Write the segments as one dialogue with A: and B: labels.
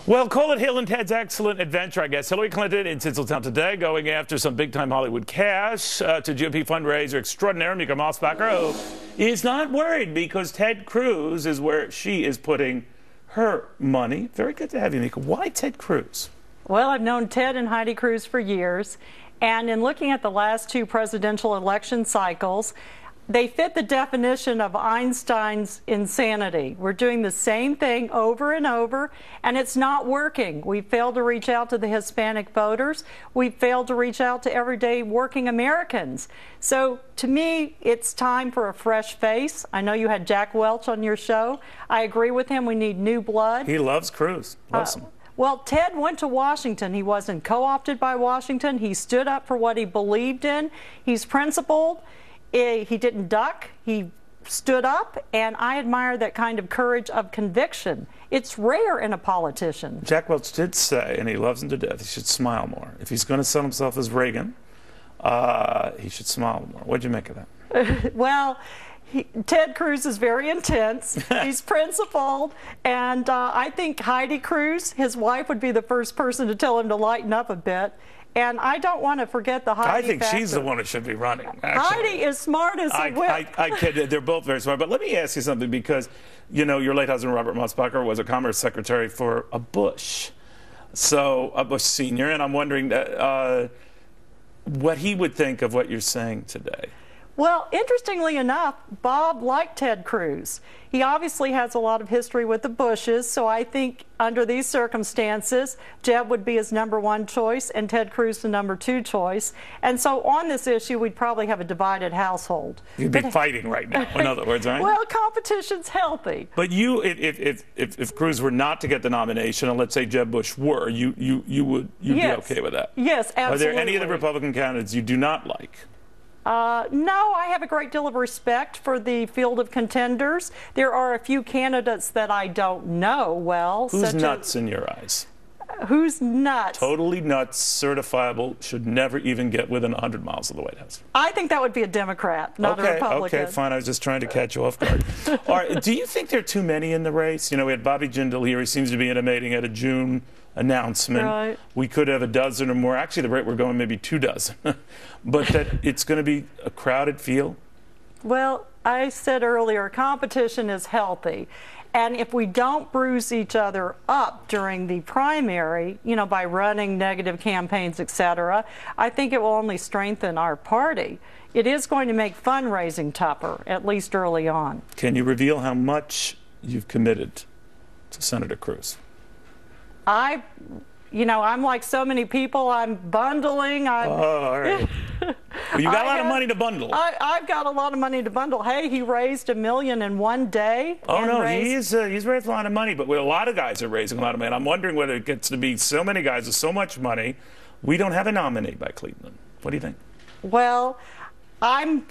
A: Well, call it Hill and Ted's excellent adventure, I guess. Hillary Clinton in Tinseltown today, going after some big-time Hollywood cash to GOP fundraiser extraordinaire Mika Mossbacher, who is not worried because Ted Cruz is where she is putting her money. Very good to have you, Mika. Why Ted Cruz?
B: Well, I've known Ted and Heidi Cruz for years, and in looking at the last two presidential election cycles, they fit the definition of Einstein's insanity. We're doing the same thing over and over, and it's not working. We've failed to reach out to the Hispanic voters. We've failed to reach out to everyday working Americans. So to me, it's time for a fresh face. I know you had Jack Welch on your show. I agree with him. We need new blood.
A: He loves Cruz. Loves him.
B: Well, Ted went to Washington. He wasn't co-opted by Washington. He stood up for what he believed in. He's principled. He didn't duck. He stood up, and I admire that kind of courage of conviction. It's rare in a politician. Jack
A: Welch did say, and he loves him to death, he should smile more. If he's going to sell himself as Reagan, he should smile more. What'd you make of that?
B: Well, Ted Cruz is very intense. He's principled, and I think Heidi Cruz, his wife, would be the first person to tell him to lighten up a bit. And I don't want to forget the Heidi
A: I think
B: factor.
A: She's the one who should be running, actually.
B: Heidi is smart as a whip.
A: I kid. They're both very smart. But let me ask you something, because, you know, your late husband, Robert Mossbacher, was a Commerce Secretary for a Bush. So, a Bush senior. And I'm wondering what he would think of what you're saying today.
B: Well, interestingly enough, Bob liked Ted Cruz. He obviously has a lot of history with the Bushes, so I think under these circumstances, Jeb would be his #1 choice and Ted Cruz the #2 choice. And so on this issue, we'd probably have a divided household.
A: You'd be fighting right now, in other words, right?
B: Well, competition's healthy.
A: But you, if Cruz were not to get the nomination, and let's say Jeb Bush were, you'd
B: yes.
A: be okay with that?
B: Yes, absolutely.
A: Are there any of the Republican candidates you do not like?
B: No, I have a great deal of respect for the field of contenders. There are a few candidates that I don't know well.
A: Who's nuts in your eyes?
B: Who's nuts?
A: Totally nuts, certifiable, should never even get within 100 miles of the White House.
B: I think that would be a Democrat, not a Republican.
A: Okay, fine. I was just trying to catch you off guard. All right, do you think there are too many in the race? You know, we had Bobby Jindal here. He seems to be intimating at a June announcement.
B: Right.
A: We could have a dozen or more. Actually, the rate we're going, maybe 2 dozen. But that it's going to be a crowded field?
B: Well, I said earlier, competition is healthy. And if we don't bruise each other up during the primary, you know, by running negative campaigns, etc., I think it will only strengthen our party. It is going to make fundraising tougher, at least early on.
A: Can you reveal how much you've committed to Senator Cruz?
B: You know, I'm like so many people. I'm bundling.
A: All right. Well, you got a lot of money to bundle.
B: I've got a lot of money to bundle. Hey, he raised $1 million in one day.
A: Oh, no, he's raised a lot of money, but a lot of guys are raising a lot of money. I'm wondering whether it gets to be so many guys with so much money, we don't have a nominee by Cleveland. What do you think?
B: Well, I'm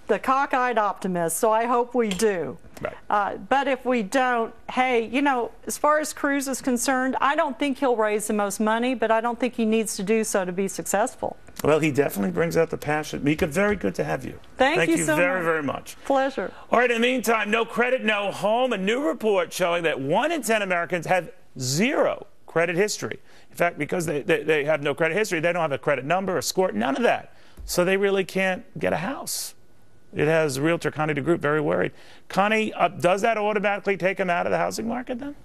B: the cockeyed optimist, so I hope we do.
A: Right.
B: But if we don't, hey, you know, as far as Cruz is concerned, I don't think he'll raise the most money, but I don't think he needs to do so to be successful.
A: Well, he definitely brings out the passion. Mika, very good to have you.
B: Thank you so much.
A: very, very much.
B: Pleasure.
A: All right, in the meantime, no credit, no home. A new report showing that 1 in 10 Americans have 0 credit history. In fact, because they have no credit history, they don't have a credit number, a score, none of that. So they really can't get a house. It has Realtor Connie DeGroot very worried. Connie, does that automatically take them out of the housing market then?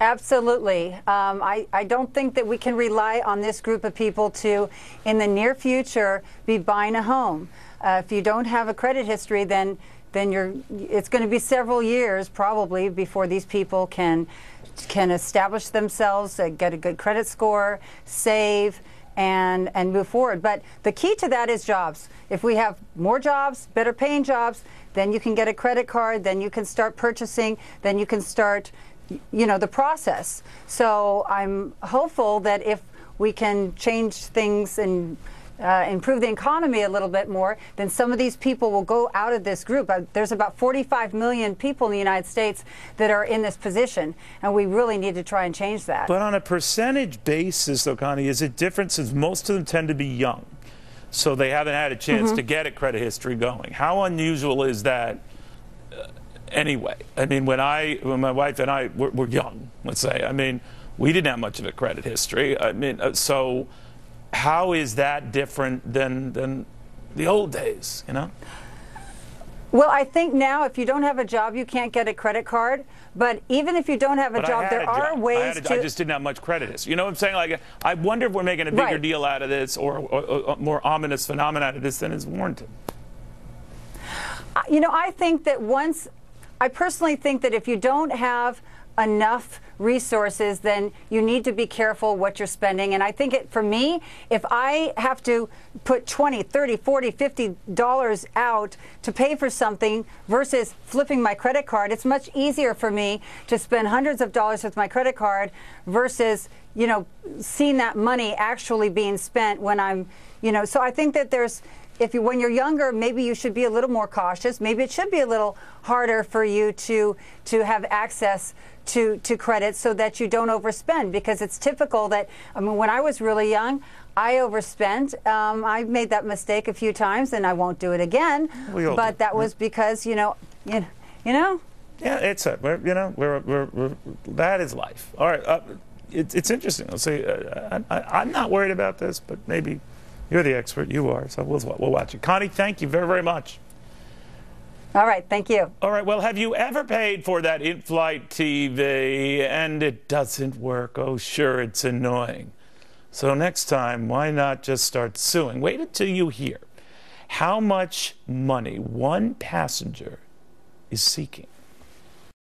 C: Absolutely. I don't think that we can rely on this group of people to, in the near future, be buying a home. If you don't have a credit history, then it's going to be several years probably before these people can establish themselves, get a good credit score, save, and move forward. But the key to that is jobs. If we have more jobs, better paying jobs, then you can get a credit card, then you can start purchasing, then you can start, you know, the process. So I'm hopeful that if we can change things and improve the economy a little bit more, then some of these people will go out of this group. There's about 45 million people in the United States that are in this position, and we really need to try and change that.
A: But on a percentage basis, though, Connie, is it different since most of them tend to be young? So they haven't had a chance to get a credit history going. How unusual is that anyway. I mean, when my wife and I were young, let's say, I mean, we didn't have much of a credit history. I mean, so how is that different than the old days, you know?
C: Well, I think now if you don't have a job, you can't get a credit card. But even if you don't have a job, there are ways to...
A: I just didn't have much credit history. You know what I'm saying? Like, I wonder if we're making a bigger deal out of this or more ominous phenomenon out of this than is warranted.
C: You know, I think that I personally think that if you don't have enough resources, then you need to be careful what you're spending. And I think for me, if I have to put $20, $30, $40, $50 out to pay for something versus flipping my credit card, it's much easier for me to spend hundreds of dollars with my credit card versus, you know, seeing that money actually being spent when I'm, you know, so I think that when you're younger, maybe you should be a little more cautious. Maybe it should be a little harder for you to have access to credit so that you don't overspend, because it's typical that, I mean, when I was really young, I overspent. I made that mistake a few times, and I won't do it again. But that was because, you know. Yeah,
A: it's that is life. All right, it's interesting. I'll say I'm not worried about this, but maybe you're the expert. You are, so we'll watch it. Connie, thank you very, very much.
C: All right, thank you.
A: All right, well, have you ever paid for that in-flight TV and it doesn't work? Oh, sure, it's annoying. So next time, why not just start suing? Wait until you hear how much money one passenger is seeking.